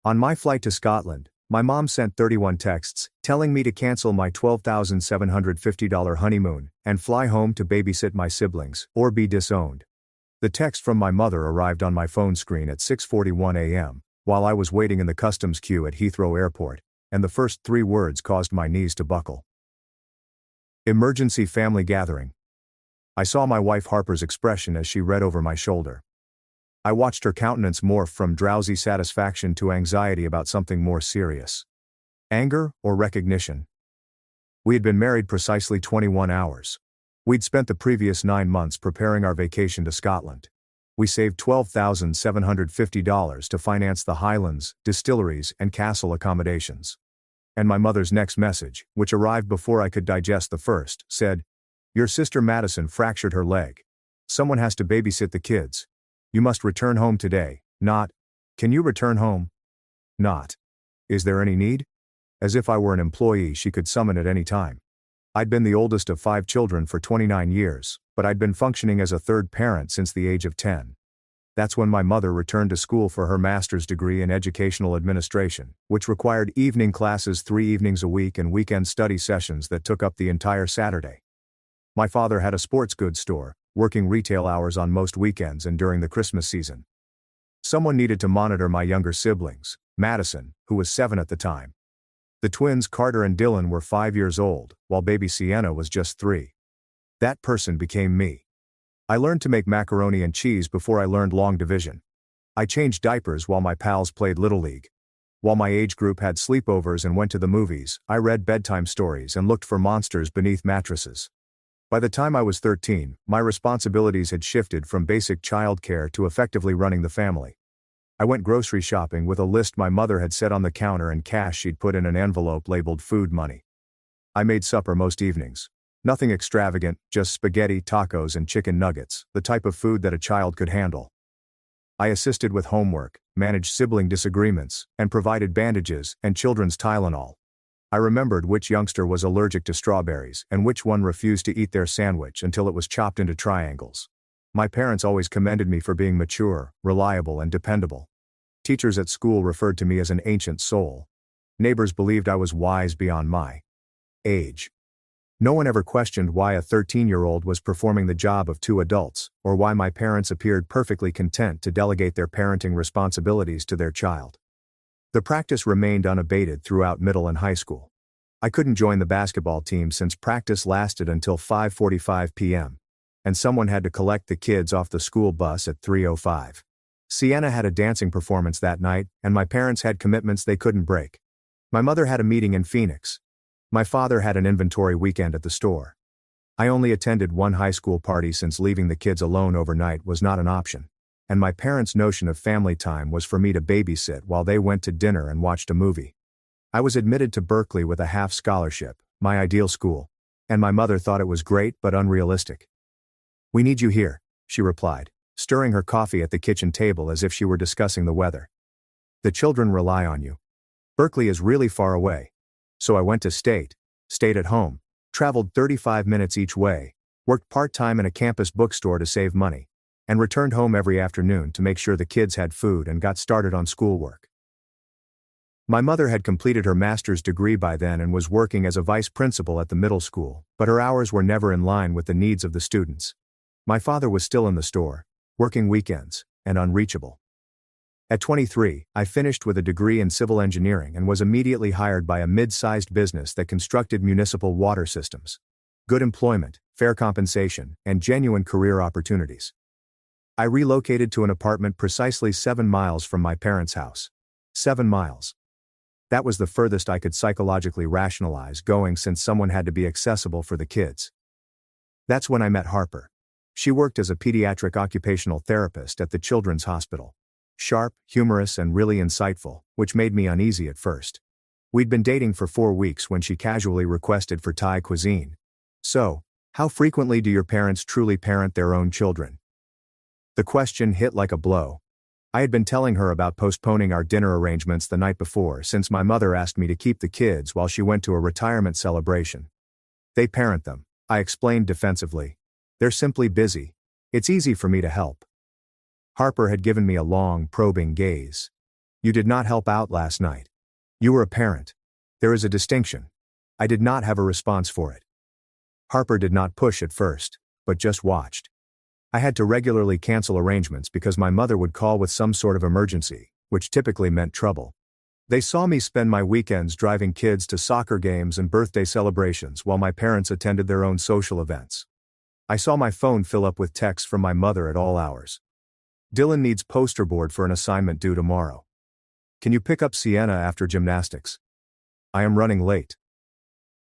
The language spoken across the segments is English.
On my flight to Scotland, my mom sent 31 texts telling me to cancel my $12,750 honeymoon and fly home to babysit my siblings or be disowned. The text from my mother arrived on my phone screen at 6:41 a.m. while I was waiting in the customs queue at Heathrow Airport, and the first 3 words caused my knees to buckle. Emergency family gathering. I saw my wife Harper's expression as she read over my shoulder. I watched her countenance morph from drowsy satisfaction to anxiety about something more serious. Anger or recognition? We had been married precisely 21 hours. We'd spent the previous 9 months preparing our vacation to Scotland. We saved $12,750 to finance the Highlands, distilleries, and castle accommodations. And my mother's next message, which arrived before I could digest the first, said, "Your sister Madison fractured her leg. Someone has to babysit the kids. You must return home today," not, "Can you return home?" Not, "Is there any need?" As if I were an employee she could summon at any time. I'd been the oldest of 5 children for 29 years, but I'd been functioning as a third parent since the age of 10. That's when my mother returned to school for her master's degree in educational administration, which required evening classes 3 evenings a week and weekend study sessions that took up the entire Saturday. My father had a sports goods store, working retail hours on most weekends and during the Christmas season. Someone needed to monitor my younger siblings, Madison, who was 7 at the time. The twins Carter and Dylan were 5 years old, while baby Sienna was just 3. That person became me. I learned to make macaroni and cheese before I learned long division. I changed diapers while my pals played Little League. While my age group had sleepovers and went to the movies, I read bedtime stories and looked for monsters beneath mattresses. By the time I was 13, my responsibilities had shifted from basic childcare to effectively running the family. I went grocery shopping with a list my mother had set on the counter and cash she'd put in an envelope labeled food money. I made supper most evenings. Nothing extravagant, just spaghetti, tacos, and chicken nuggets, the type of food that a child could handle. I assisted with homework, managed sibling disagreements, and provided bandages and children's Tylenol. I remembered which youngster was allergic to strawberries and which one refused to eat their sandwich until it was chopped into triangles. My parents always commended me for being mature, reliable, and dependable. Teachers at school referred to me as an ancient soul. Neighbors believed I was wise beyond my age. No one ever questioned why a 13-year-old was performing the job of 2 adults, or why my parents appeared perfectly content to delegate their parenting responsibilities to their child. The practice remained unabated throughout middle and high school. I couldn't join the basketball team since practice lasted until 5:45 p.m., and someone had to collect the kids off the school bus at 3:05. Sienna had a dancing performance that night, and my parents had commitments they couldn't break. My mother had a meeting in Phoenix. My father had an inventory weekend at the store. I only attended one high school party since leaving the kids alone overnight was not an option, and my parents' notion of family time was for me to babysit while they went to dinner and watched a movie. I was admitted to Berkeley with a half scholarship, my ideal school, and my mother thought it was great but unrealistic. "We need you here," she replied, stirring her coffee at the kitchen table as if she were discussing the weather. "The children rely on you. Berkeley is really far away." So I went to stayed at home, traveled 35 minutes each way, worked part-time in a campus bookstore to save money, and returned home every afternoon to make sure the kids had food and got started on schoolwork. My mother had completed her master's degree by then and was working as a vice principal at the middle school, but her hours were never in line with the needs of the students. My father was still in the store, working weekends, and unreachable. At 23, I finished with a degree in civil engineering and was immediately hired by a mid-sized business that constructed municipal water systems. Good employment, fair compensation, and genuine career opportunities. I relocated to an apartment precisely 7 miles from my parents' house. 7 miles. That was the furthest I could psychologically rationalize going since someone had to be accessible for the kids. That's when I met Harper. She worked as a pediatric occupational therapist at the Children's Hospital. Sharp, humorous, and really insightful, which made me uneasy at first. We'd been dating for 4 weeks when she casually requested for Thai cuisine. "So, how frequently do your parents truly parent their own children?" The question hit like a blow. I had been telling her about postponing our dinner arrangements the night before since my mother asked me to keep the kids while she went to a retirement celebration. "They parent them," I explained defensively. "They're simply busy. It's easy for me to help." Harper had given me a long, probing gaze. You did not help out last night. You were a parent. There is a distinction. I did not have a response for it. Harper did not push at first, but just watched. I had to regularly cancel arrangements because my mother would call with some sort of emergency, which typically meant trouble. They saw me spend my weekends driving kids to soccer games and birthday celebrations while my parents attended their own social events. I saw my phone fill up with texts from my mother at all hours. Dylan needs poster board for an assignment due tomorrow. Can you pick up Sienna after gymnastics? I am running late.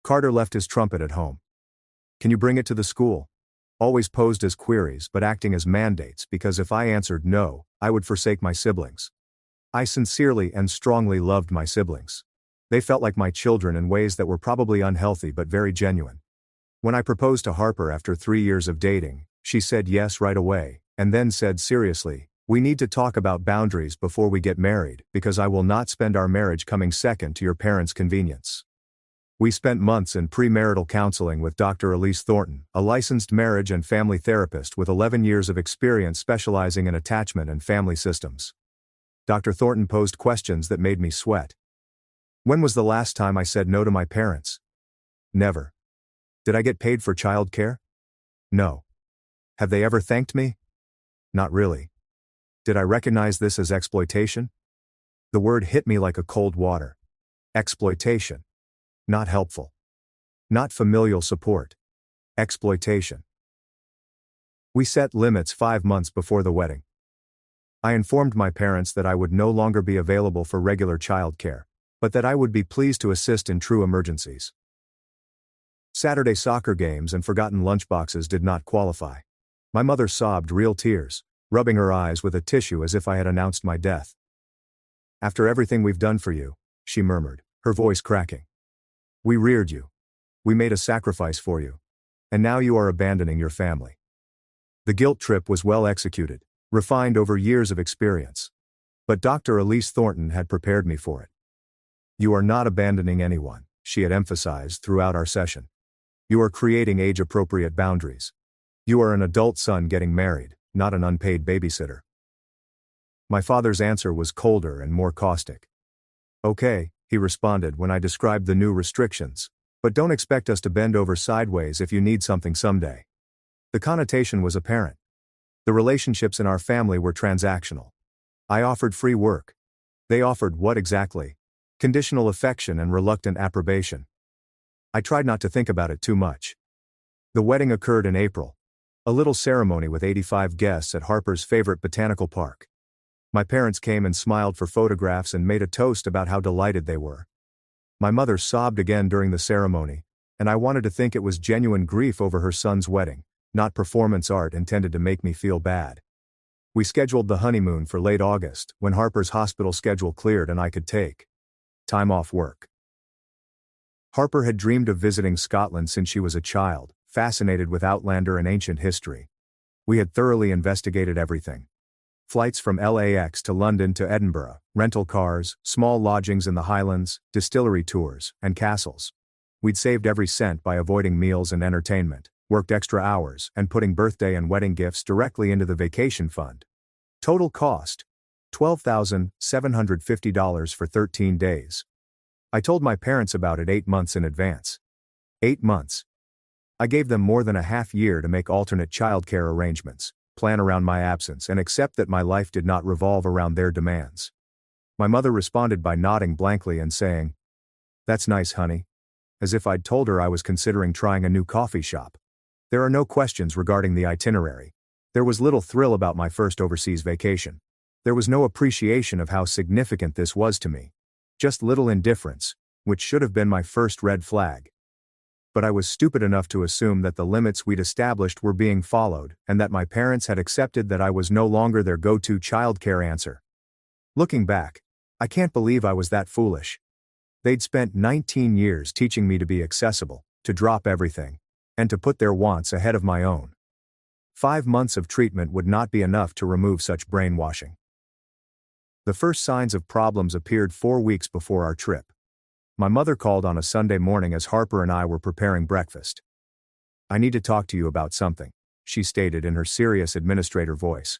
Carter left his trumpet at home. Can you bring it to the school? Always posed as queries but acting as mandates because if I answered no, I would forsake my siblings. I sincerely and strongly loved my siblings. They felt like my children in ways that were probably unhealthy but very genuine. When I proposed to Harper after 3 years of dating, she said yes right away, and then said seriously, "We need to talk about boundaries before we get married because I will not spend our marriage coming second to your parents' convenience." We spent months in premarital counseling with Dr. Elise Thornton, a licensed marriage and family therapist with 11 years of experience specializing in attachment and family systems. Dr. Thornton posed questions that made me sweat. When was the last time I said no to my parents? Never. Did I get paid for childcare? No. Have they ever thanked me? Not really. Did I recognize this as exploitation? The word hit me like a cold water. Exploitation. Not helpful. Not familial support. Exploitation. We set limits 5 months before the wedding. I informed my parents that I would no longer be available for regular childcare, but that I would be pleased to assist in true emergencies. Saturday soccer games and forgotten lunchboxes did not qualify. My mother sobbed real tears, rubbing her eyes with a tissue as if I had announced my death. "After everything we've done for you," she murmured, her voice cracking. "We reared you. We made a sacrifice for you. And now you are abandoning your family." The guilt trip was well executed, refined over years of experience. But Dr. Elise Thornton had prepared me for it. "You are not abandoning anyone," she had emphasized throughout our session. "You are creating age-appropriate boundaries. You are an adult son getting married, not an unpaid babysitter." My father's answer was colder and more caustic. "Okay," he responded when I described the new restrictions, "but don't expect us to bend over sideways if you need something someday." The connotation was apparent. The relationships in our family were transactional. I offered free work. They offered what exactly? Conditional affection and reluctant approbation. I tried not to think about it too much. The wedding occurred in April. A little ceremony with 85 guests at Harper's favorite botanical park. My parents came and smiled for photographs and made a toast about how delighted they were. My mother sobbed again during the ceremony, and I wanted to think it was genuine grief over her son's wedding, not performance art intended to make me feel bad. We scheduled the honeymoon for late August, when Harper's hospital schedule cleared and I could take time off work. Harper had dreamed of visiting Scotland since she was a child, fascinated with Outlander and ancient history. We had thoroughly investigated everything. Flights from LAX to London to Edinburgh, rental cars, small lodgings in the Highlands, distillery tours, and castles. We'd saved every cent by avoiding meals and entertainment, worked extra hours, and putting birthday and wedding gifts directly into the vacation fund. Total cost: $12,750 for 13 days. I told my parents about it 8 months in advance. 8 months. I gave them more than a half year to make alternate childcare arrangements, plan around my absence, and accept that my life did not revolve around their demands. My mother responded by nodding blankly and saying, "That's nice, honey," as if I'd told her I was considering trying a new coffee shop. There are no questions regarding the itinerary. There was little thrill about my first overseas vacation. There was no appreciation of how significant this was to me. Just little indifference, which should have been my first red flag. But I was stupid enough to assume that the limits we'd established were being followed, and that my parents had accepted that I was no longer their go-to childcare answer. Looking back, I can't believe I was that foolish. They'd spent 19 years teaching me to be accessible, to drop everything, and to put their wants ahead of my own. 5 months of treatment would not be enough to remove such brainwashing. The first signs of problems appeared 4 weeks before our trip. My mother called on a Sunday morning as Harper and I were preparing breakfast. "I need to talk to you about something," she stated in her serious administrator voice.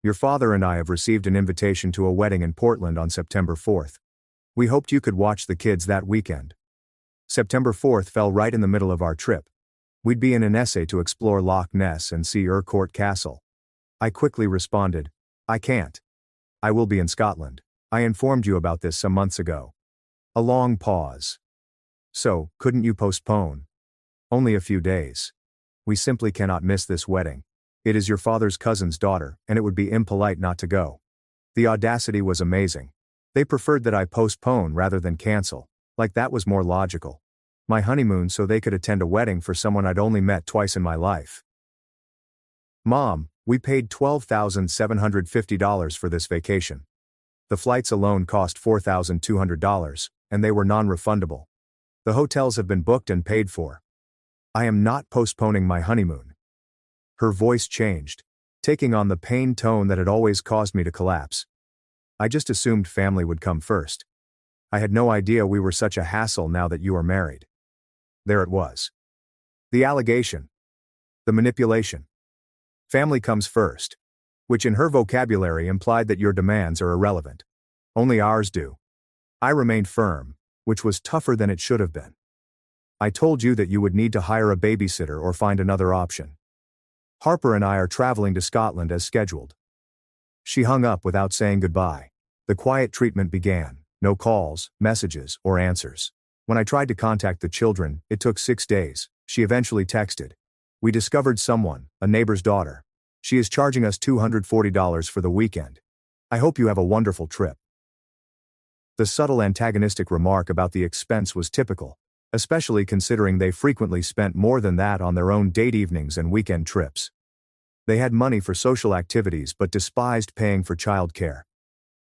Your father and I have received an invitation to a wedding in Portland on September 4th. We hoped you could watch the kids that weekend. September 4th fell right in the middle of our trip. We'd be in an essay to explore Loch Ness and see Urquhart Castle. I quickly responded, I can't. I will be in Scotland. I informed you about this some months ago. A long pause. So, couldn't you postpone? Only a few days. We simply cannot miss this wedding. It is your father's cousin's daughter, and it would be impolite not to go. The audacity was amazing. They preferred that I postpone rather than cancel, like that was more logical. My honeymoon so they could attend a wedding for someone I'd only met twice in my life. Mom, we paid $12,750 for this vacation. The flights alone cost $4,200, and they were non-refundable. The hotels have been booked and paid for. I am not postponing my honeymoon. Her voice changed, taking on the pained tone that had always caused me to collapse. I just assumed family would come first. I had no idea we were such a hassle now that you are married. There it was. The allegation. The manipulation. Family comes first. Which in her vocabulary implied that your demands are irrelevant. Only ours do. I remained firm, which was tougher than it should have been. I told you that you would need to hire a babysitter or find another option. Harper and I are traveling to Scotland as scheduled. She hung up without saying goodbye. The quiet treatment began, no calls, messages, or answers. When I tried to contact the children, it took 6 days. She eventually texted. We discovered someone, a neighbor's daughter. She is charging us $240 for the weekend. I hope you have a wonderful trip. The subtle antagonistic remark about the expense was typical, especially considering they frequently spent more than that on their own date evenings and weekend trips. They had money for social activities but despised paying for childcare.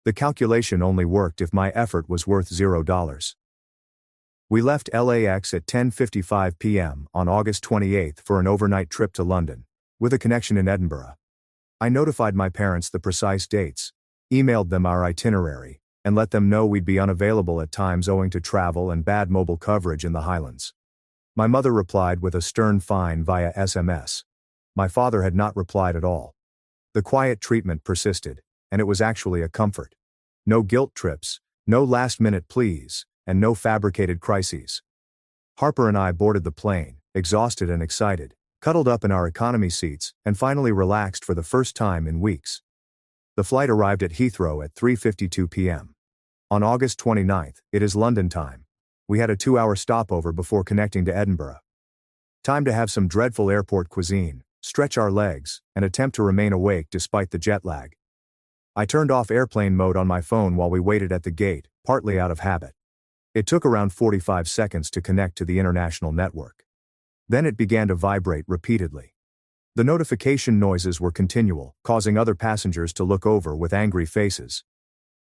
The calculation only worked if my effort was worth $0. We left LAX at 10:55 p.m. on August 28 for an overnight trip to London, with a connection in Edinburgh. I notified my parents the precise dates, emailed them our itinerary, and let them know we'd be unavailable at times owing to travel and bad mobile coverage in the Highlands. My mother replied with a stern fine via SMS. My father had not replied at all. The quiet treatment persisted, and it was actually a comfort. No guilt trips, no last-minute pleas, and no fabricated crises. Harper and I boarded the plane, exhausted and excited, cuddled up in our economy seats, and finally relaxed for the first time in weeks. The flight arrived at Heathrow at 3:52 p.m. On August 29th, it is London time. We had a 2-hour stopover before connecting to Edinburgh. Time to have some dreadful airport cuisine, stretch our legs, and attempt to remain awake despite the jet lag. I turned off airplane mode on my phone while we waited at the gate, partly out of habit. It took around 45 seconds to connect to the international network. Then it began to vibrate repeatedly. The notification noises were continual, causing other passengers to look over with angry faces.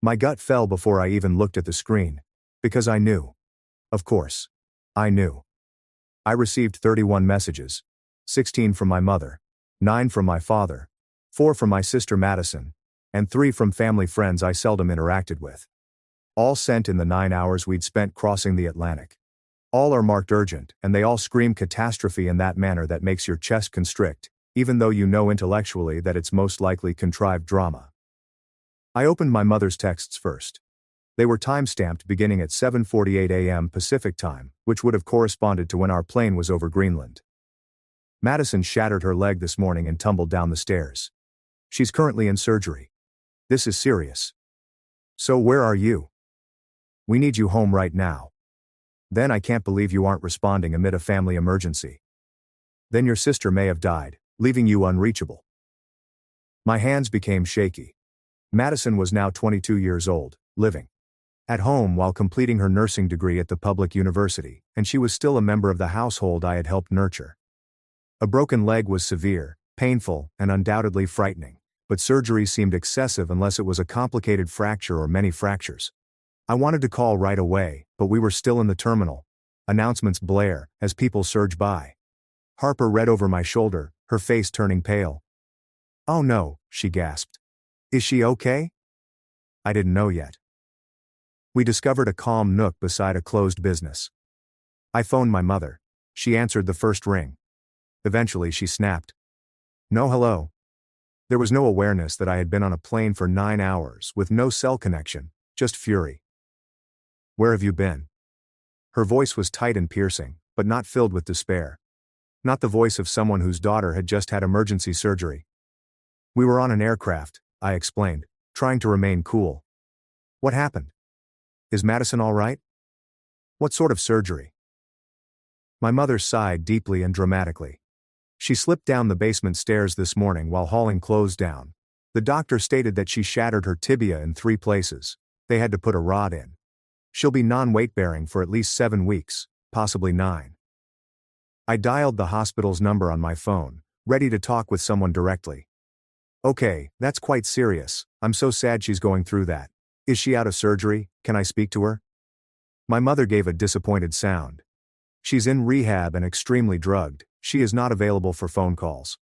My gut fell before I even looked at the screen, because I knew. Of course. I knew. I received 31 messages, 16 from my mother, 9 from my father, 4 from my sister Madison, and 3 from family friends I seldom interacted with. All sent in the 9 hours we'd spent crossing the Atlantic. All are marked urgent, and they all scream catastrophe in that manner that makes your chest constrict, even though you know intellectually that it's most likely contrived drama. I opened my mother's texts first. They were time-stamped beginning at 7:48 a.m. Pacific time, which would have corresponded to when our plane was over Greenland. Madison shattered her leg this morning and tumbled down the stairs. She's currently in surgery. This is serious. So where are you? We need you home right now. Then I can't believe you aren't responding amid a family emergency. Then your sister may have died, leaving you unreachable. My hands became shaky. Madison was now 22 years old, living at home while completing her nursing degree at the public university, and she was still a member of the household I had helped nurture. A broken leg was severe, painful, and undoubtedly frightening, but surgery seemed excessive unless it was a complicated fracture or many fractures. I wanted to call right away, but we were still in the terminal. Announcements blare as people surge by. Harper read over my shoulder, her face turning pale. "Oh no," she gasped. "Is she okay?" I didn't know yet. We discovered a calm nook beside a closed business. I phoned my mother. She answered the first ring. Eventually she snapped. "No hello." There was no awareness that I had been on a plane for 9 hours with no cell connection, just fury. Where have you been? Her voice was tight and piercing, but not filled with despair. Not the voice of someone whose daughter had just had emergency surgery. We were on an aircraft, I explained, trying to remain cool. What happened? Is Madison all right? What sort of surgery? My mother sighed deeply and dramatically. She slipped down the basement stairs this morning while hauling clothes down. The doctor stated that she shattered her tibia in 3 places. They had to put a rod in. She'll be non-weight-bearing for at least 7 weeks, possibly 9. I dialed the hospital's number on my phone, ready to talk with someone directly. Okay, that's quite serious. I'm so sad she's going through that. Is she out of surgery? Can I speak to her? My mother gave a disappointed sound. She's in rehab and extremely drugged. She is not available for phone calls.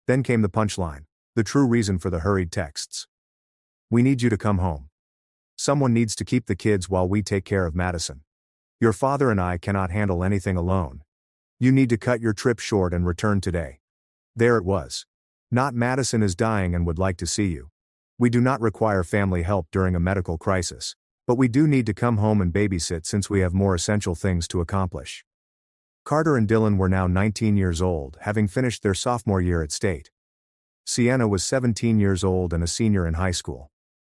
Then came the punchline, the true reason for the hurried texts. We need you to come home. Someone needs to keep the kids while we take care of Madison. Your father and I cannot handle anything alone. You need to cut your trip short and return today. There it was. Not Madison is dying and would like to see you. We do not require family help during a medical crisis, but we do need to come home and babysit since we have more essential things to accomplish. Carter and Dylan were now 19 years old, having finished their sophomore year at State. Sienna was 17 years old and a senior in high school.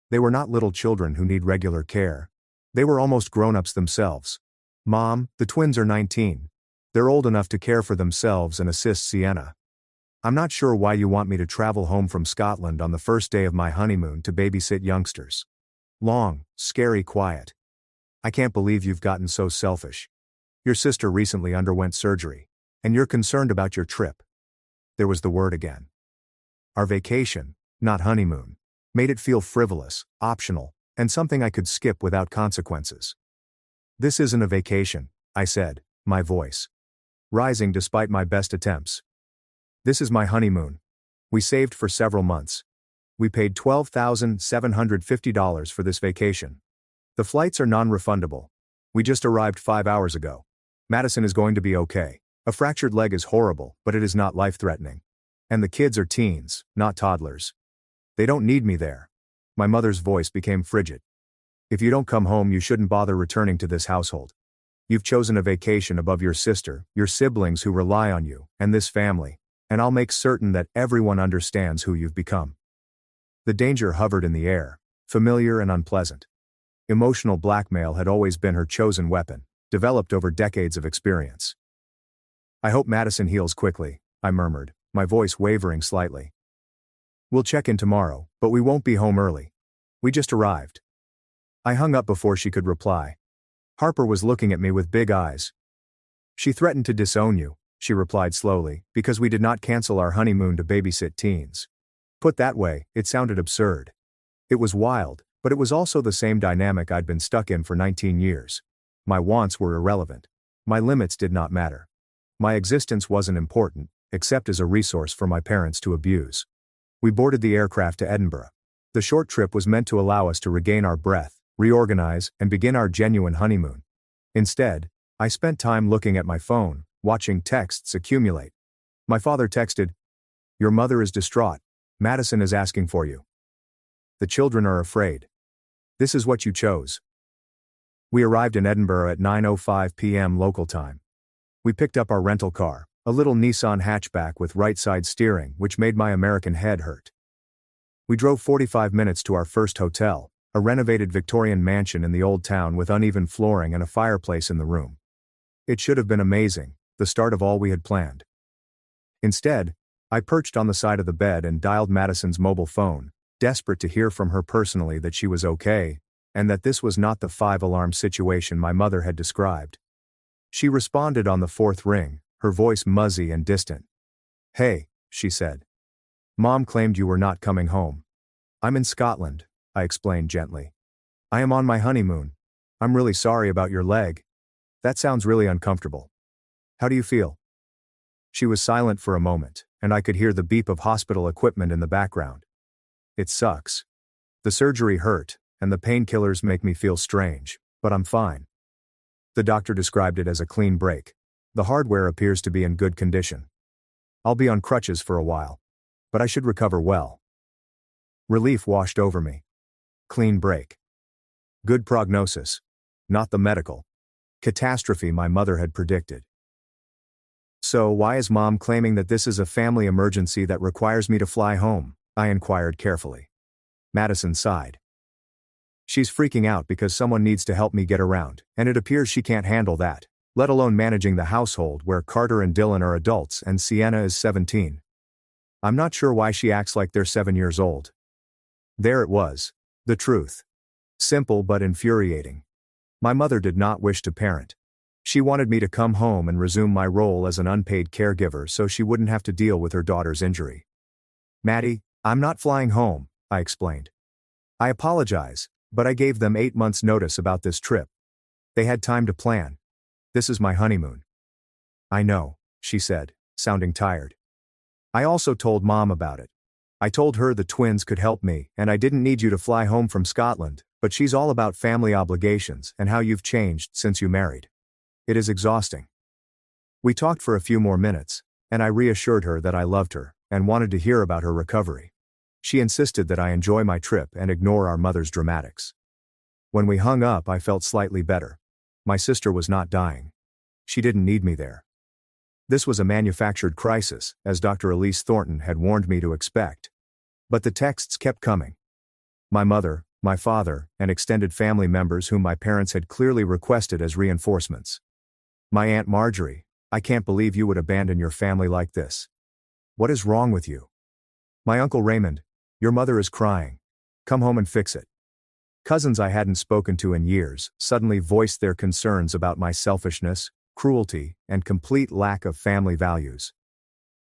They were not little children who need regular care. They were almost grown-ups themselves. Mom, the twins are 19. They're old enough to care for themselves and assist Sienna. I'm not sure why you want me to travel home from Scotland on the first day of my honeymoon to babysit youngsters. Long, scary quiet. I can't believe you've gotten so selfish. Your sister recently underwent surgery, and you're concerned about your trip. There was the word again. Our vacation, not honeymoon, made it feel frivolous, optional, and something I could skip without consequences. This isn't a vacation, I said, my voice rising despite my best attempts. This is my honeymoon. We saved for several months. We paid $12,750 for this vacation. The flights are non-refundable. We just arrived 5 hours ago. Madison is going to be okay. A fractured leg is horrible, but it is not life-threatening. And the kids are teens, not toddlers. They don't need me there. My mother's voice became frigid. If you don't come home, you shouldn't bother returning to this household. You've chosen a vacation above your sister, your siblings who rely on you, and this family, and I'll make certain that everyone understands who you've become. The danger hovered in the air, familiar and unpleasant. Emotional blackmail had always been her chosen weapon, developed over decades of experience. I hope Madison heals quickly, I murmured, my voice wavering slightly. We'll check in tomorrow, but we won't be home early. We just arrived. I hung up before she could reply. Harper was looking at me with big eyes. She threatened to disown you, she replied slowly, because we did not cancel our honeymoon to babysit teens. Put that way, it sounded absurd. It was wild, but it was also the same dynamic I'd been stuck in for 19 years. My wants were irrelevant. My limits did not matter. My existence wasn't important, except as a resource for my parents to abuse. We boarded the aircraft to Edinburgh. The short trip was meant to allow us to regain our breath, reorganize, and begin our genuine honeymoon. Instead, I spent time looking at my phone, watching texts accumulate. My father texted, "Your mother is distraught. Madison is asking for you. The children are afraid. This is what you chose." We arrived in Edinburgh at 9:05 p.m. local time. We picked up our rental car, a little Nissan hatchback with right-side steering, which made my American head hurt. We drove 45 minutes to our first hotel, a renovated Victorian mansion in the old town with uneven flooring and a fireplace in the room. It should have been amazing, the start of all we had planned. Instead, I perched on the side of the bed and dialed Madison's mobile phone, desperate to hear from her personally that she was okay, and that this was not the 5-alarm situation my mother had described. She responded on the 4th ring, her voice muzzy and distant. "Hey," she said. "Mom claimed you were not coming home." "I'm in Scotland," I explained gently. "I am on my honeymoon. I'm really sorry about your leg. That sounds really uncomfortable. How do you feel?" She was silent for a moment, and I could hear the beep of hospital equipment in the background. "It sucks. The surgery hurt, and the painkillers make me feel strange, but I'm fine." The doctor described it as a clean break. The hardware appears to be in good condition. "I'll be on crutches for a while. but I should recover well. Relief washed over me. Clean break. Good prognosis. Not the medical catastrophe my mother had predicted. So why is Mom claiming that this is a family emergency that requires me to fly home? I inquired carefully. Madison sighed. She's freaking out because someone needs to help me get around, and it appears she can't handle that, let alone managing the household where Carter and Dylan are adults and Sienna is 17. I'm not sure why she acts like they're 7 years old. There it was. The truth. Simple but infuriating. My mother did not wish to parent. She wanted me to come home and resume my role as an unpaid caregiver so she wouldn't have to deal with her daughter's injury. Maddie, I'm not flying home, I explained. I apologize, but I gave them 8 months' notice about this trip. They had time to plan. This is my honeymoon. I know, she said, sounding tired. I also told Mom about it. I told her the twins could help me and I didn't need you to fly home from Scotland, but she's all about family obligations and how you've changed since you married. It is exhausting. We talked for a few more minutes, and I reassured her that I loved her and wanted to hear about her recovery. She insisted that I enjoy my trip and ignore our mother's dramatics. When we hung up, I felt slightly better. My sister was not dying. She didn't need me there. This was a manufactured crisis, as Dr. Elise Thornton had warned me to expect. But the texts kept coming. My mother, my father, and extended family members whom my parents had clearly requested as reinforcements. My Aunt Marjorie, I can't believe you would abandon your family like this. What is wrong with you? My Uncle Raymond, your mother is crying. Come home and fix it. Cousins I hadn't spoken to in years suddenly voiced their concerns about my selfishness, cruelty, and complete lack of family values.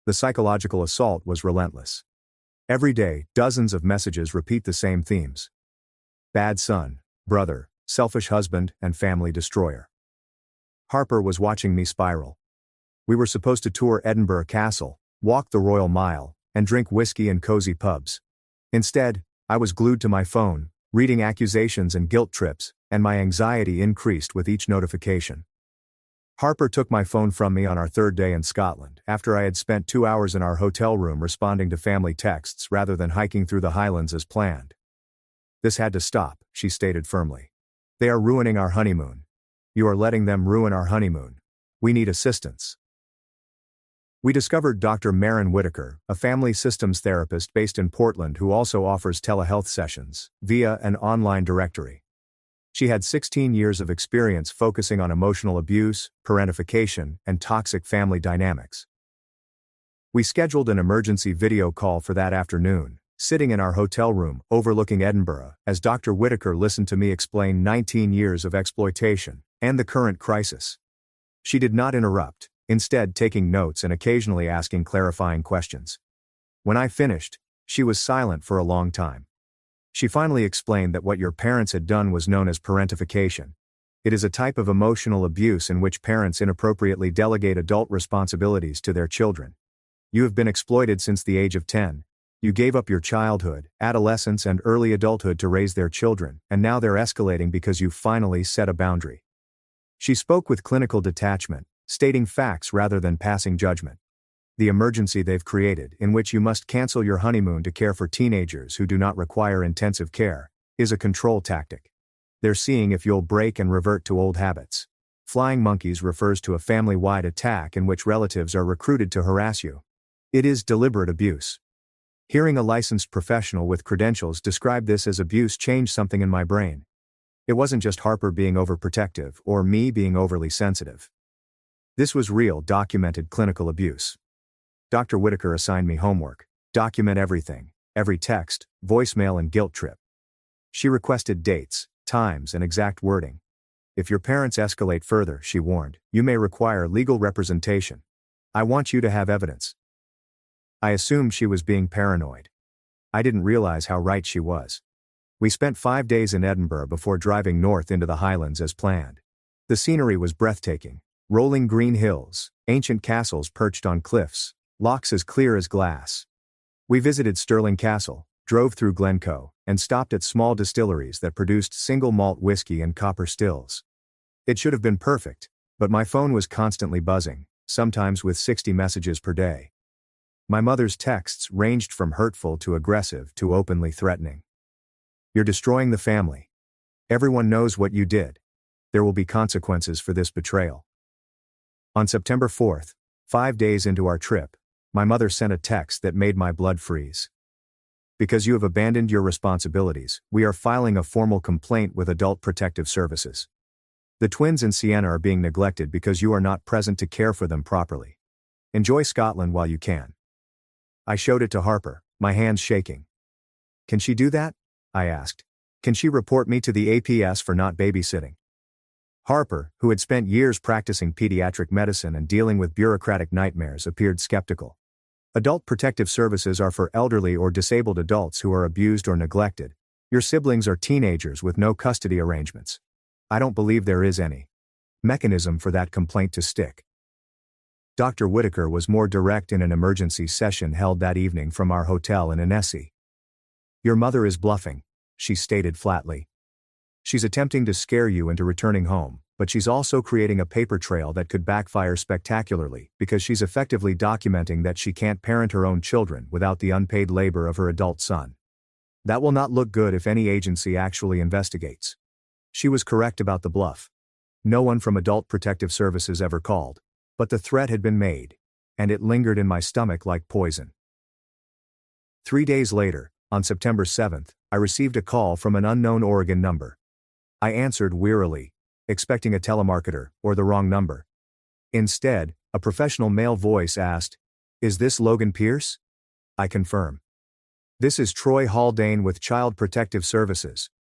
The psychological assault was relentless. Every day, dozens of messages repeat the same themes. Bad son, brother, selfish husband, and family destroyer. Harper was watching me spiral. We were supposed to tour Edinburgh Castle, walk the Royal Mile, and drink whiskey in cozy pubs. Instead, I was glued to my phone, reading accusations and guilt trips, and my anxiety increased with each notification. Harper took my phone from me on our third day in Scotland, after I had spent 2 hours in our hotel room responding to family texts rather than hiking through the Highlands as planned. This had to stop, she stated firmly. They are ruining our honeymoon. You are letting them ruin our honeymoon. We need assistance. We discovered Dr. Maren Whitaker, a family systems therapist based in Portland who also offers telehealth sessions, via an online directory. She had 16 years of experience focusing on emotional abuse, parentification, and toxic family dynamics. We scheduled an emergency video call for that afternoon, sitting in our hotel room overlooking Edinburgh, as Dr. Whitaker listened to me explain 19 years of exploitation and the current crisis. She did not interrupt, instead taking notes and occasionally asking clarifying questions. When I finished, she was silent for a long time. She finally explained that what your parents had done was known as parentification. It is a type of emotional abuse in which parents inappropriately delegate adult responsibilities to their children. You have been exploited since the age of 10. You gave up your childhood, adolescence, and early adulthood to raise their children, and now they're escalating because you finally set a boundary. She spoke with clinical detachment, stating facts rather than passing judgment. The emergency they've created, in which you must cancel your honeymoon to care for teenagers who do not require intensive care, is a control tactic. They're seeing if you'll break and revert to old habits. Flying monkeys refers to a family-wide attack in which relatives are recruited to harass you. It is deliberate abuse. Hearing a licensed professional with credentials describe this as abuse changed something in my brain. It wasn't just Harper being overprotective or me being overly sensitive. This was real, documented clinical abuse. Dr. Whitaker assigned me homework: document everything, every text, voicemail, and guilt trip. She requested dates, times, and exact wording. If your parents escalate further, she warned, you may require legal representation. I want you to have evidence. I assumed she was being paranoid. I didn't realize how right she was. We spent 5 days in Edinburgh before driving north into the Highlands as planned. The scenery was breathtaking: rolling green hills, ancient castles perched on cliffs, lochs as clear as glass. We visited Stirling Castle, drove through Glencoe, and stopped at small distilleries that produced single malt whiskey and copper stills. It should have been perfect, but my phone was constantly buzzing, sometimes with 60 messages per day. My mother's texts ranged from hurtful to aggressive to openly threatening. You're destroying the family. Everyone knows what you did. There will be consequences for this betrayal. On September 4th, 5 days into our trip, my mother sent a text that made my blood freeze. Because you have abandoned your responsibilities, we are filing a formal complaint with Adult Protective Services. The twins and Sienna are being neglected because you are not present to care for them properly. Enjoy Scotland while you can. I showed it to Harper, my hands shaking. Can she do that? I asked. Can she report me to the APS for not babysitting? Harper, who had spent years practicing pediatric medicine and dealing with bureaucratic nightmares, appeared skeptical. Adult Protective Services are for elderly or disabled adults who are abused or neglected. Your siblings are teenagers with no custody arrangements. I don't believe there is any mechanism for that complaint to stick. Dr. Whitaker was more direct in an emergency session held that evening from our hotel in Annecy. Your mother is bluffing, she stated flatly. She's attempting to scare you into returning home, but she's also creating a paper trail that could backfire spectacularly because she's effectively documenting that she can't parent her own children without the unpaid labor of her adult son. That will not look good if any agency actually investigates. She was correct about the bluff. No one from Adult Protective Services ever called, but the threat had been made, and it lingered in my stomach like poison. 3 days later, on September 7th, I received a call from an unknown Oregon number. I answered wearily, expecting a telemarketer, or the wrong number. Instead, a professional male voice asked, "Is this Logan Pierce?" I confirm. "This is Troy Haldane with Child Protective Services.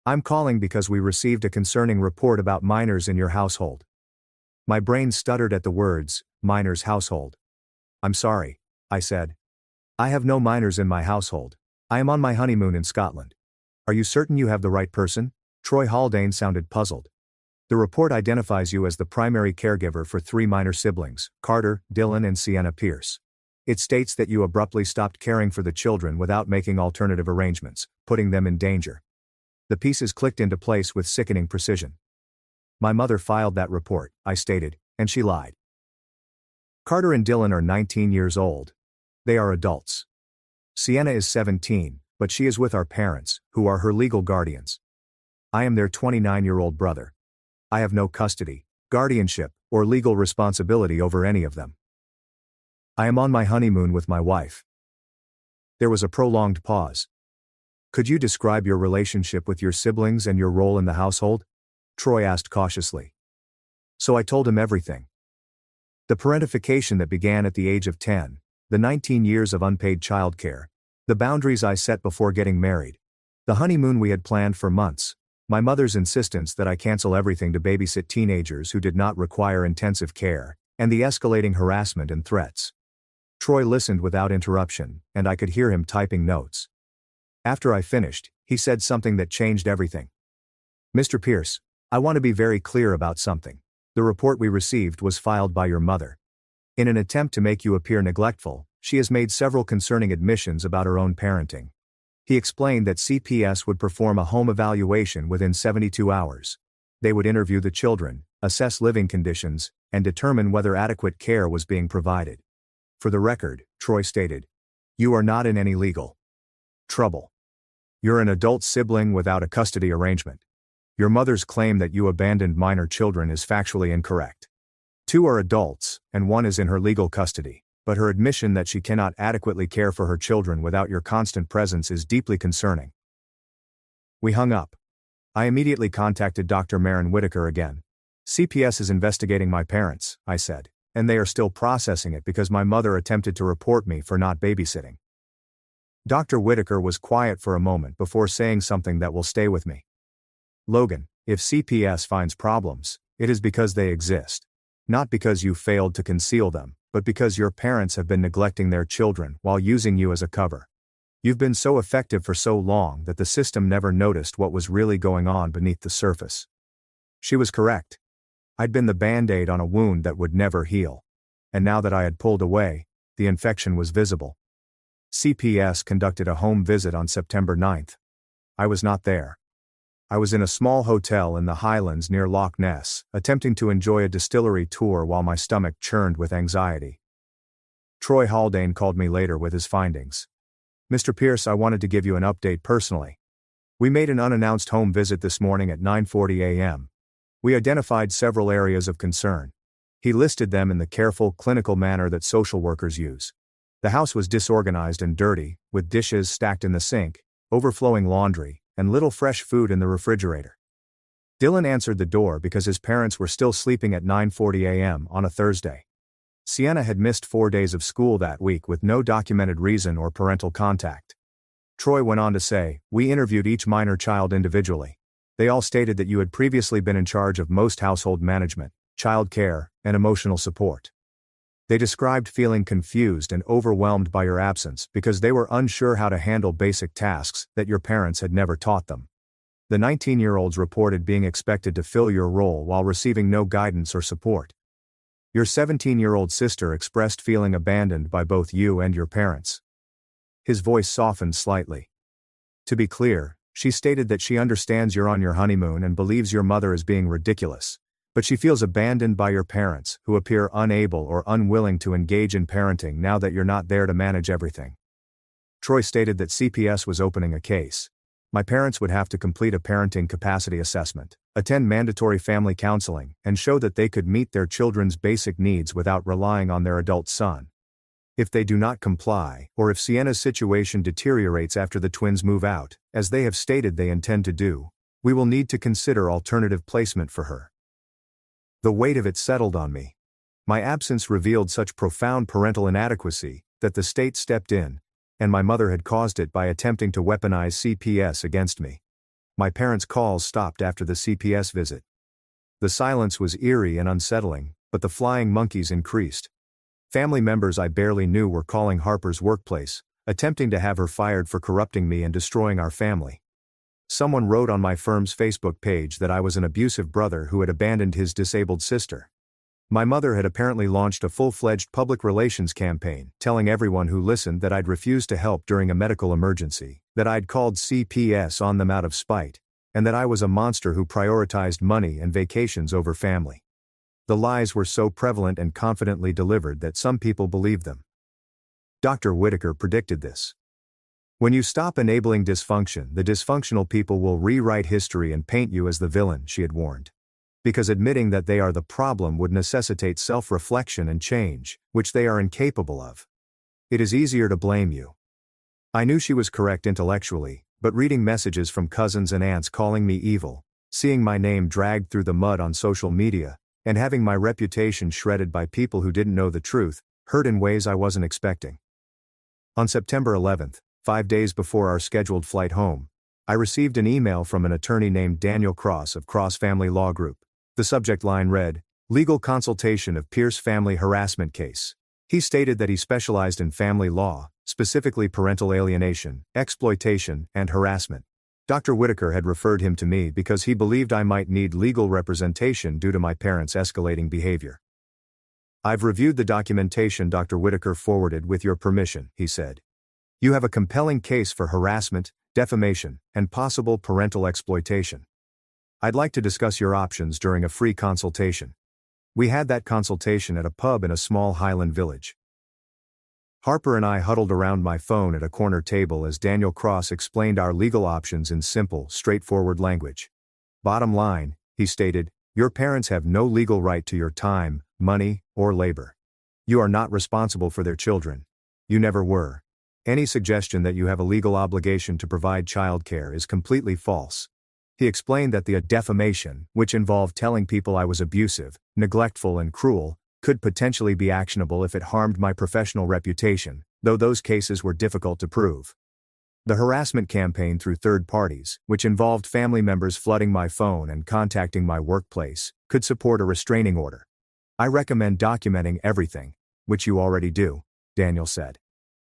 I'm calling because we received a concerning report about minors in your household." My brain stuttered at the words, "minors household." "I'm sorry," I said. "I have no minors in my household. I am on my honeymoon in Scotland." "Are you certain you have the right person?" Troy Haldane sounded puzzled. "The report identifies you as the primary caregiver for 3 minor siblings, Carter, Dylan and Sienna Pierce. It states that you abruptly stopped caring for the children without making alternative arrangements, putting them in danger." The pieces clicked into place with sickening precision. "My mother filed that report," I stated, "and she lied. Carter and Dylan are 19 years old. They are adults. Sienna is 17, but she is with our parents, who are her legal guardians. I am their 29-year-old brother. I have no custody, guardianship, or legal responsibility over any of them. I am on my honeymoon with my wife." There was a prolonged pause. "Could you describe your relationship with your siblings and your role in the household?" Troy asked cautiously. So I told him everything. The parentification that began at the age of 10, the 19 years of unpaid childcare, the boundaries I set before getting married, the honeymoon we had planned for months, my mother's insistence that I cancel everything to babysit teenagers who did not require intensive care, and the escalating harassment and threats. Troy listened without interruption, and I could hear him typing notes. After I finished, he said something that changed everything. "Mr. Pierce, I want to be very clear about something. The report we received was filed by your mother. In an attempt to make you appear neglectful, she has made several concerning admissions about her own parenting." He explained that CPS would perform a home evaluation within 72 hours. They would interview the children, assess living conditions, and determine whether adequate care was being provided. "For the record," Troy stated, "you are not in any legal trouble. You're an adult sibling without a custody arrangement. Your mother's claim that you abandoned minor children is factually incorrect. 2 are adults, and 1 is in her legal custody, but her admission that she cannot adequately care for her children without your constant presence is deeply concerning." We hung up. I immediately contacted Dr. Maren Whitaker again. "CPS is investigating my parents," I said, "and they are still processing it because my mother attempted to report me for not babysitting." Dr. Whitaker was quiet for a moment before saying something that will stay with me. "Logan, if CPS finds problems, it is because they exist. Not because you failed to conceal them, but because your parents have been neglecting their children while using you as a cover. You've been so effective for so long that the system never noticed what was really going on beneath the surface." She was correct. I'd been the band-aid on a wound that would never heal. And now that I had pulled away, the infection was visible. CPS conducted a home visit on September 9th. I was not there. I was in a small hotel in the Highlands near Loch Ness, attempting to enjoy a distillery tour while my stomach churned with anxiety. Troy Haldane called me later with his findings. "Mr. Pierce, I wanted to give you an update personally. We made an unannounced home visit this morning at 9:40 a.m. We identified several areas of concern. He listed them in the careful, clinical manner that social workers use. The house was disorganized and dirty, with dishes stacked in the sink, overflowing laundry, and little fresh food in the refrigerator." Dylan answered the door because his parents were still sleeping at 9:40 a.m. on a Thursday. Sienna had missed 4 days of school that week with no documented reason or parental contact. Troy went on to say, "We interviewed each minor child individually. They all stated that you had previously been in charge of most household management, child care, and emotional support. They described feeling confused and overwhelmed by your absence because they were unsure how to handle basic tasks that your parents had never taught them. The 19-year-olds reported being expected to fill your role while receiving no guidance or support. Your 17-year-old sister expressed feeling abandoned by both you and your parents." His voice softened slightly. "To be clear, she stated that she understands you're on your honeymoon and believes your mother is being ridiculous, but she feels abandoned by your parents, who appear unable or unwilling to engage in parenting now that you're not there to manage everything." Troy stated that CPS was opening a case. "My parents would have to complete a parenting capacity assessment, attend mandatory family counseling, and show that they could meet their children's basic needs without relying on their adult son. If they do not comply, or if Sienna's situation deteriorates after the twins move out, as they have stated they intend to do, we will need to consider alternative placement for her." The weight of it settled on me. My absence revealed such profound parental inadequacy that the state stepped in, and my mother had caused it by attempting to weaponize CPS against me. My parents' calls stopped after the CPS visit. The silence was eerie and unsettling, but the flying monkeys increased. Family members I barely knew were calling Harper's workplace, attempting to have her fired for corrupting me and destroying our family. Someone wrote on my firm's Facebook page that I was an abusive brother who had abandoned his disabled sister. My mother had apparently launched a full-fledged public relations campaign, telling everyone who listened that I'd refused to help during a medical emergency, that I'd called CPS on them out of spite, and that I was a monster who prioritized money and vacations over family. The lies were so prevalent and confidently delivered that some people believed them. Dr. Whitaker predicted this. "When you stop enabling dysfunction, the dysfunctional people will rewrite history and paint you as the villain," she had warned. Because admitting that they are the problem would necessitate self-reflection and change, which they are incapable of. It is easier to blame you. I knew she was correct intellectually, but reading messages from cousins and aunts calling me evil, seeing my name dragged through the mud on social media, and having my reputation shredded by people who didn't know the truth, hurt in ways I wasn't expecting. On September 11th, 5 days before our scheduled flight home, I received an email from an attorney named Daniel Cross of Cross Family Law Group. The subject line read, "Legal consultation of Pierce family harassment case." He stated that he specialized in family law, specifically parental alienation, exploitation, and harassment. Dr. Whitaker had referred him to me because he believed I might need legal representation due to my parents' escalating behavior. "I've reviewed the documentation Dr. Whitaker forwarded with your permission," he said. "You have a compelling case for harassment, defamation, and possible parental exploitation. I'd like to discuss your options during a free consultation." We had that consultation at a pub in a small Highland village. Harper and I huddled around my phone at a corner table as Daniel Cross explained our legal options in simple, straightforward language. "Bottom line," he stated, "your parents have no legal right to your time, money, or labor. You are not responsible for their children. You never were. Any suggestion that you have a legal obligation to provide childcare is completely false." He explained that the defamation, which involved telling people I was abusive, neglectful and cruel, could potentially be actionable if it harmed my professional reputation, though those cases were difficult to prove. The harassment campaign through third parties, which involved family members flooding my phone and contacting my workplace, could support a restraining order. "I recommend documenting everything, which you already do," Daniel said.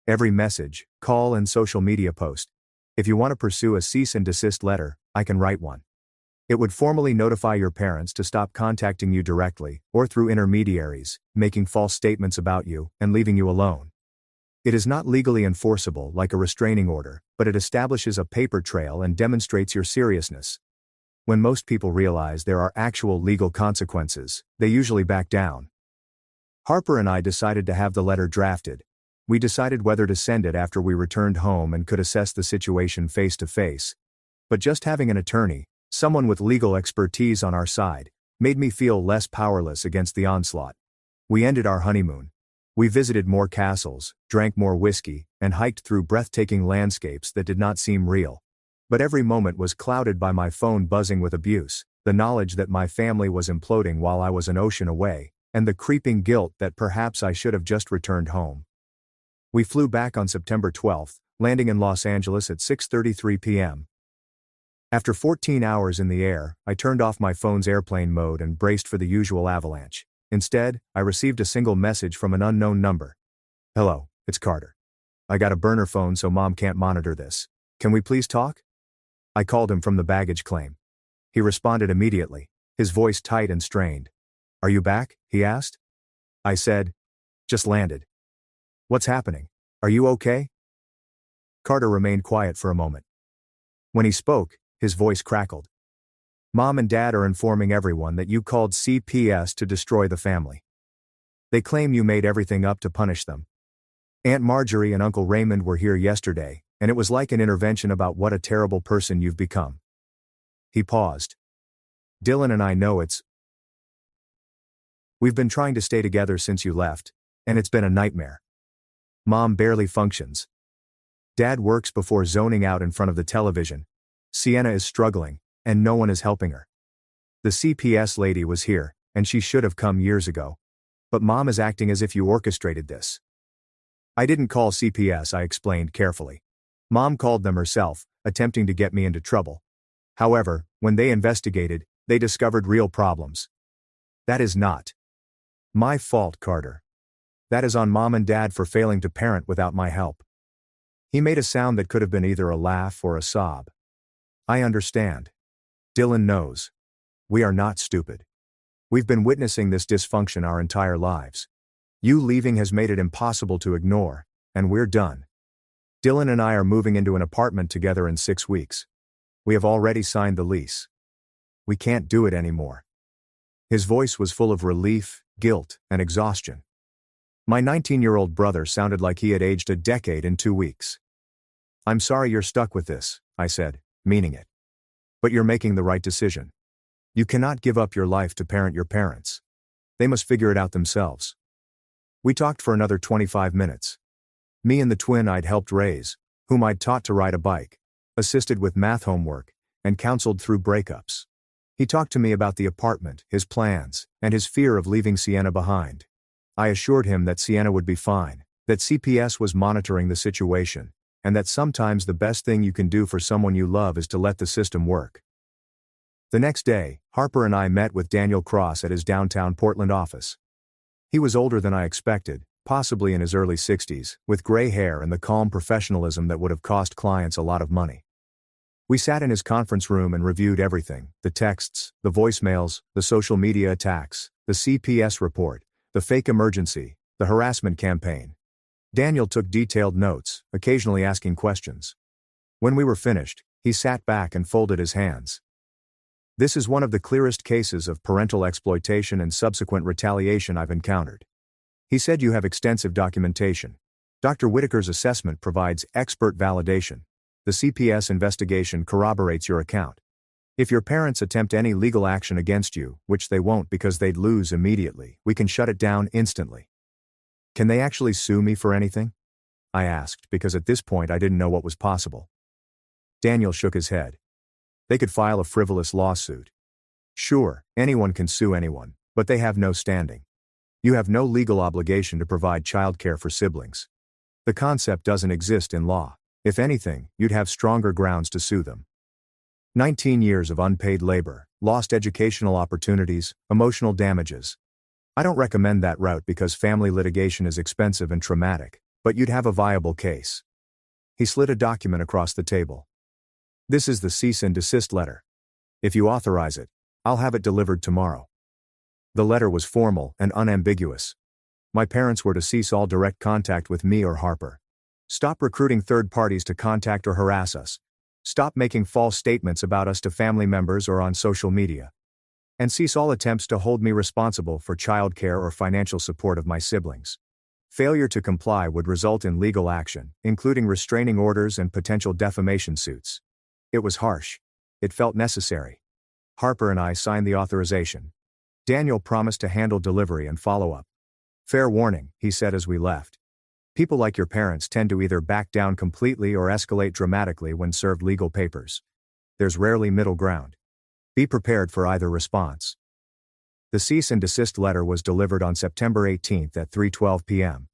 "Every message, call and social media post. If you want to pursue a cease and desist letter, I can write one. It would formally notify your parents to stop contacting you directly, or through intermediaries, making false statements about you, and leaving you alone. It is not legally enforceable like a restraining order, but it establishes a paper trail and demonstrates your seriousness. When most people realize there are actual legal consequences, they usually back down." Harper and I decided to have the letter drafted, We decided whether to send it after we returned home and could assess the situation face to face. But just having an attorney, someone with legal expertise on our side, made me feel less powerless against the onslaught. We ended our honeymoon. We visited more castles, drank more whiskey, and hiked through breathtaking landscapes that did not seem real. But every moment was clouded by my phone buzzing with abuse, the knowledge that my family was imploding while I was an ocean away, and the creeping guilt that perhaps I should have just returned home. We flew back on September 12, landing in Los Angeles at 6:33 p.m. After 14 hours in the air, I turned off my phone's airplane mode and braced for the usual avalanche. Instead, I received a single message from an unknown number. "Hello, it's Carter. I got a burner phone so Mom can't monitor this. Can we please talk?" I called him from the baggage claim. He responded immediately, his voice tight and strained. "Are you back?" he asked. I said, "Just landed." "What's happening? Are you okay?" Carter remained quiet for a moment. When he spoke, his voice crackled. "Mom and Dad are informing everyone that you called CPS to destroy the family. They claim you made everything up to punish them. Aunt Marjorie and Uncle Raymond were here yesterday, and it was like an intervention about what a terrible person you've become." He paused. "Dylan and I know we've been trying to stay together since you left, and it's been a nightmare. Mom barely functions. Dad works before zoning out in front of the television. Sienna is struggling, and no one is helping her. The CPS lady was here, and she should have come years ago. But Mom is acting as if you orchestrated this." "I didn't call CPS," I explained carefully. "Mom called them herself, attempting to get me into trouble. However, when they investigated, they discovered real problems. That is not my fault, Carter. That is on Mom and Dad for failing to parent without my help." He made a sound that could have been either a laugh or a sob. "I understand. Dylan knows. We are not stupid. We've been witnessing this dysfunction our entire lives. You leaving has made it impossible to ignore, and we're done. Dylan and I are moving into an apartment together in 6 weeks. We have already signed the lease. We can't do it anymore." His voice was full of relief, guilt, and exhaustion. My 19-year-old brother sounded like he had aged a decade in 2 weeks. "I'm sorry you're stuck with this," I said, meaning it. "But you're making the right decision. You cannot give up your life to parent your parents. They must figure it out themselves." We talked for another 25 minutes. Me and the twin I'd helped raise, whom I'd taught to ride a bike, assisted with math homework, and counseled through breakups. He talked to me about the apartment, his plans, and his fear of leaving Sienna behind. I assured him that Sienna would be fine, that CPS was monitoring the situation, and that sometimes the best thing you can do for someone you love is to let the system work. The next day, Harper and I met with Daniel Cross at his downtown Portland office. He was older than I expected, possibly in his early 60s, with gray hair and the calm professionalism that would have cost clients a lot of money. We sat in his conference room and reviewed everything: the texts, the voicemails, the social media attacks, the CPS report, the fake emergency, the harassment campaign. Daniel took detailed notes, occasionally asking questions. When we were finished, he sat back and folded his hands. "This is one of the clearest cases of parental exploitation and subsequent retaliation I've encountered." He said, "You have extensive documentation. Dr. Whitaker's assessment provides expert validation. The CPS investigation corroborates your account. If your parents attempt any legal action against you, which they won't because they'd lose immediately, we can shut it down instantly." "Can they actually sue me for anything?" I asked, because at this point I didn't know what was possible. Daniel shook his head. "They could file a frivolous lawsuit. Sure, anyone can sue anyone, but they have no standing. You have no legal obligation to provide childcare for siblings. The concept doesn't exist in law. If anything, you'd have stronger grounds to sue them. 19 years of unpaid labor, lost educational opportunities, emotional damages. I don't recommend that route because family litigation is expensive and traumatic, but you'd have a viable case." He slid a document across the table. "This is the cease and desist letter. If you authorize it, I'll have it delivered tomorrow." The letter was formal and unambiguous. My parents were to cease all direct contact with me or Harper. Stop recruiting third parties to contact or harass us. Stop making false statements about us to family members or on social media. And cease all attempts to hold me responsible for childcare or financial support of my siblings. Failure to comply would result in legal action, including restraining orders and potential defamation suits. It was harsh. It felt necessary. Harper and I signed the authorization. Daniel promised to handle delivery and follow-up. Fair warning, he said as we left. People like your parents tend to either back down completely or escalate dramatically when served legal papers. There's rarely middle ground. Be prepared for either response. The cease and desist letter was delivered on September 18 at 3:12 p.m.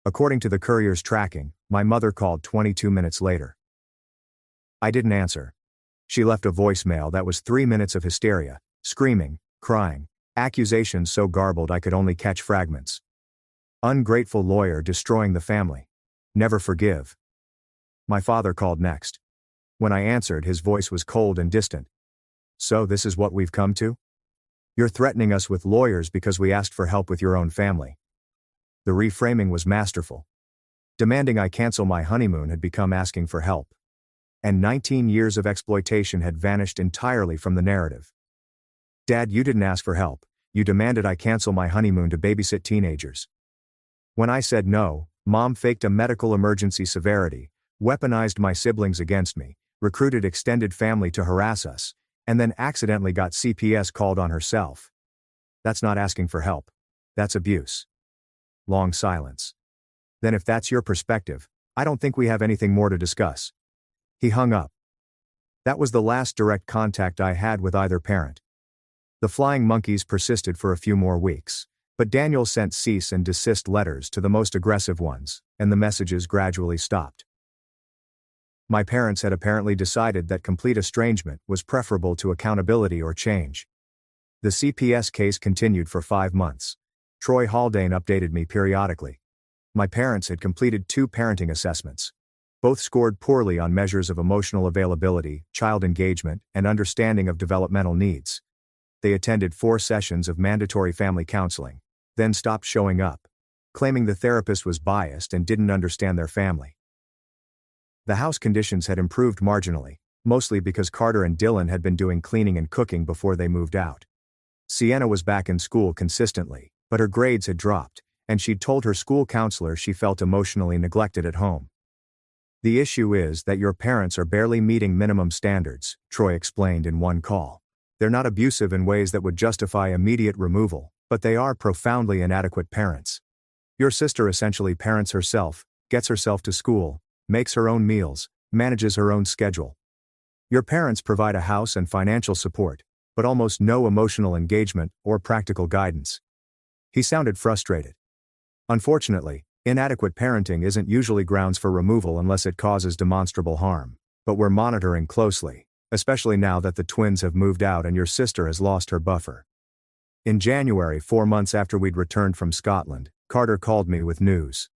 According to the courier's tracking, my mother called 22 minutes later. I didn't answer. She left a voicemail that was 3 minutes of hysteria, screaming, crying, accusations so garbled I could only catch fragments. Ungrateful lawyer destroying the family. Never forgive. My father called next. When I answered, his voice was cold and distant. So this is what we've come to? You're threatening us with lawyers because we asked for help with your own family. The reframing was masterful. Demanding I cancel my honeymoon had become asking for help. And 19 years of exploitation had vanished entirely from the narrative. Dad, you didn't ask for help. You demanded I cancel my honeymoon to babysit teenagers. When I said no, Mom faked a medical emergency severity, weaponized my siblings against me, recruited extended family to harass us, and then accidentally got CPS called on herself. That's not asking for help. That's abuse. Long silence. Then if that's your perspective, I don't think we have anything more to discuss. He hung up. That was the last direct contact I had with either parent. The flying monkeys persisted for a few more weeks, but Daniel sent cease and desist letters to the most aggressive ones, and the messages gradually stopped. My parents had apparently decided that complete estrangement was preferable to accountability or change. The CPS case continued for 5 months. Troy Haldane updated me periodically. My parents had completed 2 parenting assessments. Both scored poorly on measures of emotional availability, child engagement, and understanding of developmental needs. They attended 4 sessions of mandatory family counseling, then stopped showing up, claiming the therapist was biased and didn't understand their family. The house conditions had improved marginally, mostly because Carter and Dylan had been doing cleaning and cooking before they moved out. Sienna was back in school consistently, but her grades had dropped, and she'd told her school counselor she felt emotionally neglected at home. The issue is that your parents are barely meeting minimum standards, Troy explained in one call. They're not abusive in ways that would justify immediate removal, but they are profoundly inadequate parents. Your sister essentially parents herself, gets herself to school, makes her own meals, manages her own schedule. Your parents provide a house and financial support, but almost no emotional engagement or practical guidance. He sounded frustrated. Unfortunately, inadequate parenting isn't usually grounds for removal unless it causes demonstrable harm, but we're monitoring closely, especially now that the twins have moved out and your sister has lost her buffer. In January, 4 months after we'd returned from Scotland, Carter called me with news.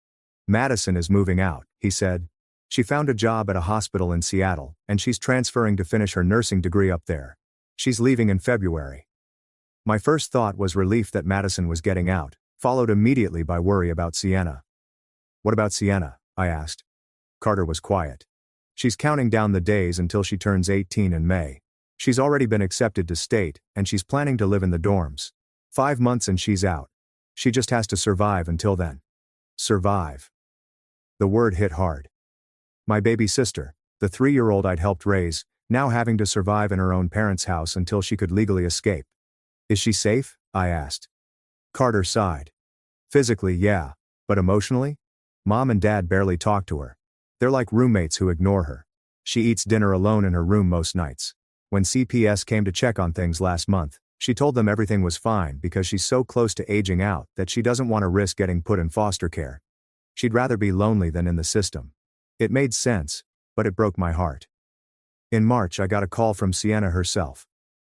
Madison is moving out, he said. She found a job at a hospital in Seattle, and she's transferring to finish her nursing degree up there. She's leaving in February. My first thought was relief that Madison was getting out, followed immediately by worry about Sienna. What about Sienna? I asked. Carter was quiet. She's counting down the days until she turns 18 in May. She's already been accepted to state, and she's planning to live in the dorms. 5 months and she's out. She just has to survive until then. Survive. The word hit hard. My baby sister, the 3-year-old I'd helped raise, now having to survive in her own parents' house until she could legally escape. Is she safe? I asked. Carter sighed. Physically, yeah, but emotionally? Mom and Dad barely talk to her. They're like roommates who ignore her. She eats dinner alone in her room most nights. When CPS came to check on things last month, she told them everything was fine because she's so close to aging out that she doesn't want to risk getting put in foster care. She'd rather be lonely than in the system. It made sense, but it broke my heart. In March, I got a call from Sienna herself.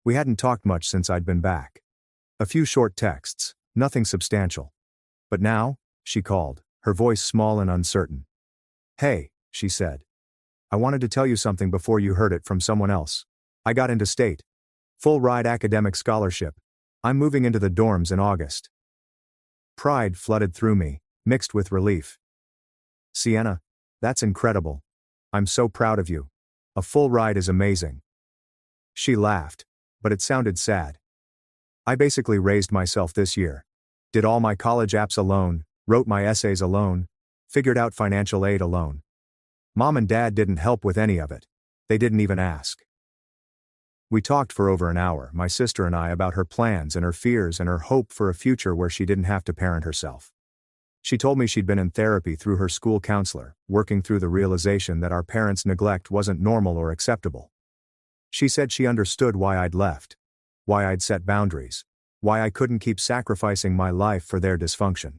We hadn't talked much since I'd been back. A few short texts, nothing substantial. But now, she called, her voice small and uncertain. Hey, she said. I wanted to tell you something before you heard it from someone else. I got into state. Full-ride academic scholarship. I'm moving into the dorms in August. Pride flooded through me, mixed with relief. Sienna, that's incredible. I'm so proud of you. A full ride is amazing. She laughed, but it sounded sad. I basically raised myself this year. Did all my college apps alone, Wrote my essays alone. Figured out financial aid alone. Mom and Dad didn't help with any of it. They didn't even ask. We talked for over an hour, my sister and I, about her plans and her fears and her hope for a future where she didn't have to parent herself. She told me she'd been in therapy through her school counselor, working through the realization that our parents' neglect wasn't normal or acceptable. She said she understood why I'd left, why I'd set boundaries, why I couldn't keep sacrificing my life for their dysfunction.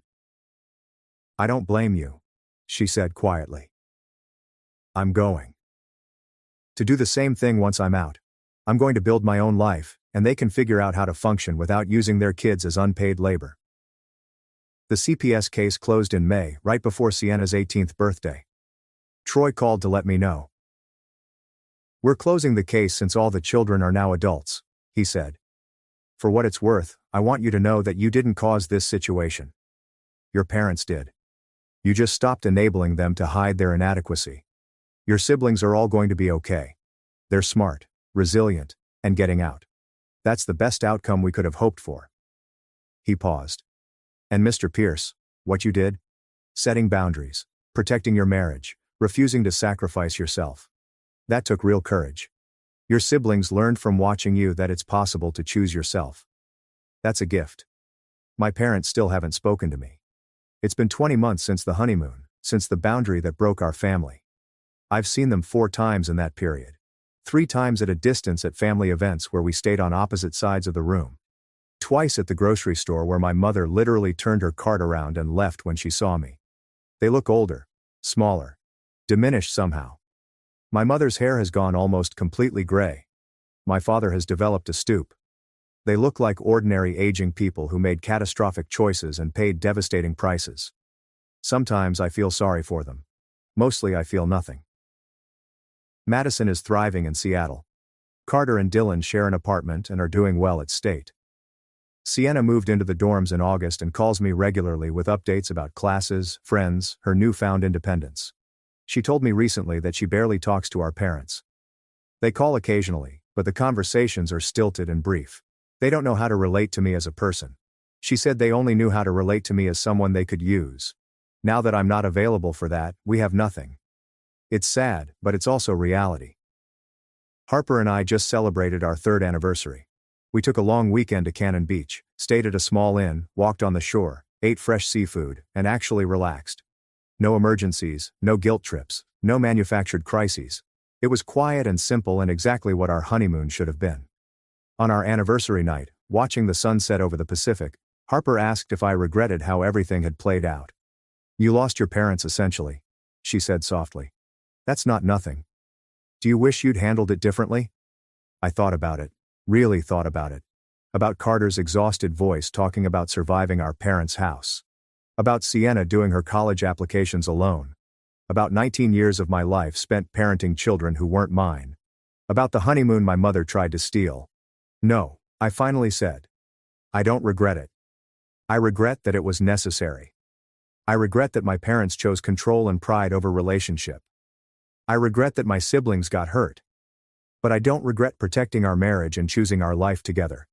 I don't blame you, she said quietly. I'm going to do the same thing once I'm out. I'm going to build my own life, and they can figure out how to function without using their kids as unpaid labor. The CPS case closed in May, right before Sienna's 18th birthday. Troy called to let me know. We're closing the case since all the children are now adults, he said. For what it's worth, I want you to know that you didn't cause this situation. Your parents did. You just stopped enabling them to hide their inadequacy. Your siblings are all going to be okay. They're smart, resilient, and getting out. That's the best outcome we could have hoped for. He paused. And Mr. Pierce, what you did? Setting boundaries, protecting your marriage, refusing to sacrifice yourself. That took real courage. Your siblings learned from watching you that it's possible to choose yourself. That's a gift. My parents still haven't spoken to me. It's been 20 months since the honeymoon, since the boundary that broke our family. I've seen them 4 times in that period. 3 times at a distance at family events where we stayed on opposite sides of the room. Twice at the grocery store where my mother literally turned her cart around and left when she saw me. They look older, smaller, diminished somehow. My mother's hair has gone almost completely gray. My father has developed a stoop. They look like ordinary aging people who made catastrophic choices and paid devastating prices. Sometimes I feel sorry for them. Mostly I feel nothing. Madison is thriving in Seattle. Carter and Dylan share an apartment and are doing well at State. Sienna moved into the dorms in August and calls me regularly with updates about classes, friends, her newfound independence. She told me recently that she barely talks to our parents. They call occasionally, but the conversations are stilted and brief. They don't know how to relate to me as a person. She said they only knew how to relate to me as someone they could use. Now that I'm not available for that, we have nothing. It's sad, but it's also reality. Harper and I just celebrated our 3rd anniversary. We took a long weekend to Cannon Beach, stayed at a small inn, walked on the shore, ate fresh seafood, and actually relaxed. No emergencies, no guilt trips, no manufactured crises. It was quiet and simple and exactly what our honeymoon should have been. On our anniversary night, watching the sunset over the Pacific, Harper asked if I regretted how everything had played out. You lost your parents essentially, she said softly. That's not nothing. Do you wish you'd handled it differently? I thought about it, really thought about it. About Carter's exhausted voice talking about surviving our parents' house. About Sienna doing her college applications alone. About 19 years of my life spent parenting children who weren't mine. About the honeymoon my mother tried to steal. No, I finally said. I don't regret it. I regret that it was necessary. I regret that my parents chose control and pride over relationship. I regret that my siblings got hurt. But I don't regret protecting our marriage and choosing our life together.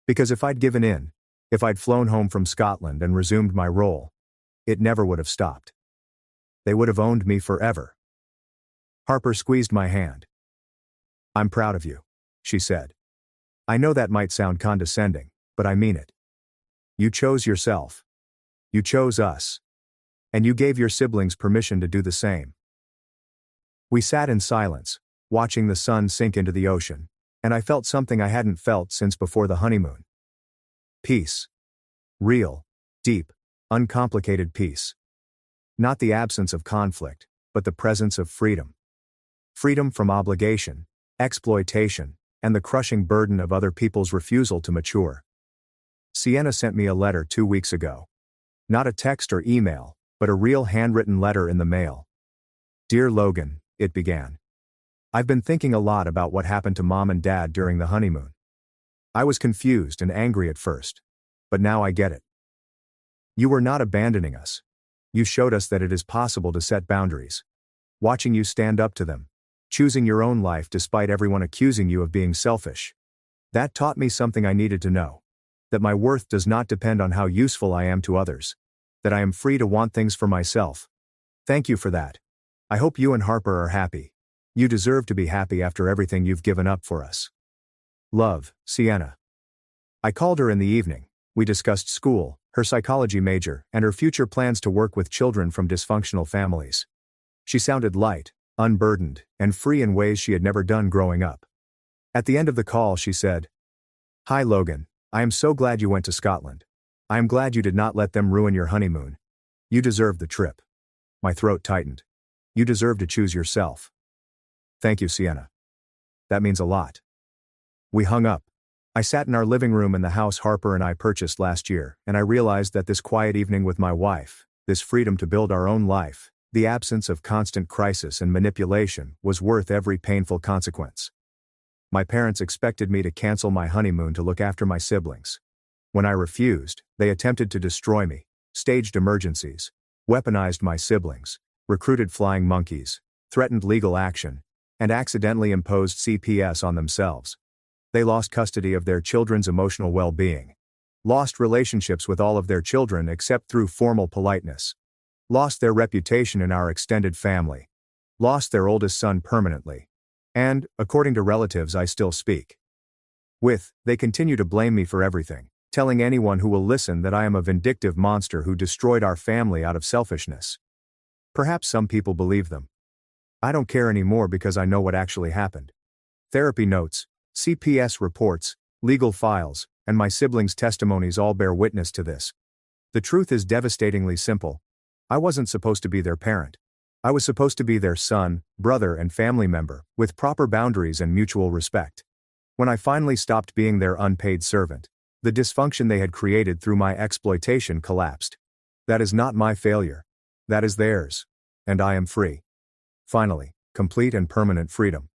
Because if I'd given in, if I'd flown home from Scotland and resumed my role, it never would have stopped. They would have owned me forever. Harper squeezed my hand. I'm proud of you, she said. I know that might sound condescending, but I mean it. You chose yourself. You chose us. And you gave your siblings permission to do the same. We sat in silence, watching the sun sink into the ocean, and I felt something I hadn't felt since before the honeymoon. Peace. Real, deep, uncomplicated peace. Not the absence of conflict, but the presence of freedom. Freedom from obligation, exploitation, and the crushing burden of other people's refusal to mature. Sienna sent me a letter 2 weeks ago. Not a text or email, but a real handwritten letter in the mail. Dear Logan, it began. I've been thinking a lot about what happened to Mom and Dad during the honeymoon. I was confused and angry at first. But now I get it. You were not abandoning us. You showed us that it is possible to set boundaries. Watching you stand up to them. Choosing your own life despite everyone accusing you of being selfish. That taught me something I needed to know. That my worth does not depend on how useful I am to others. that I am free to want things for myself. Thank you for that. I hope you and Harper are happy. You deserve to be happy after everything you've given up for us. Love, Sienna. I called her in the evening. We discussed school, her psychology major, and her future plans to work with children from dysfunctional families. She sounded light, unburdened, and free in ways she had never done growing up. At the end of the call, she said, "Hi Logan, I am so glad you went to Scotland. I am glad you did not let them ruin your honeymoon. You deserved the trip." My throat tightened. You deserve to choose yourself. Thank you, Sienna. That means a lot. We hung up. I sat in our living room in the house Harper and I purchased last year, and I realized that this quiet evening with my wife, this freedom to build our own life, the absence of constant crisis and manipulation, was worth every painful consequence. My parents expected me to cancel my honeymoon to look after my siblings. When I refused, they attempted to destroy me, staged emergencies, weaponized my siblings, recruited flying monkeys, threatened legal action, and accidentally imposed CPS on themselves. They lost custody of their children's emotional well-being. Lost relationships with all of their children except through formal politeness. Lost their reputation in our extended family. Lost their oldest son permanently. And, according to relatives I still speak with, they continue to blame me for everything, telling anyone who will listen that I am a vindictive monster who destroyed our family out of selfishness. Perhaps some people believe them. I don't care anymore because I know what actually happened. Therapy notes, CPS reports, legal files, and my siblings' testimonies all bear witness to this. The truth is devastatingly simple. I wasn't supposed to be their parent. I was supposed to be their son, brother, and family member, with proper boundaries and mutual respect. When I finally stopped being their unpaid servant, the dysfunction they had created through my exploitation collapsed. That is not my failure. That is theirs. And I am free. Finally, complete and permanent freedom.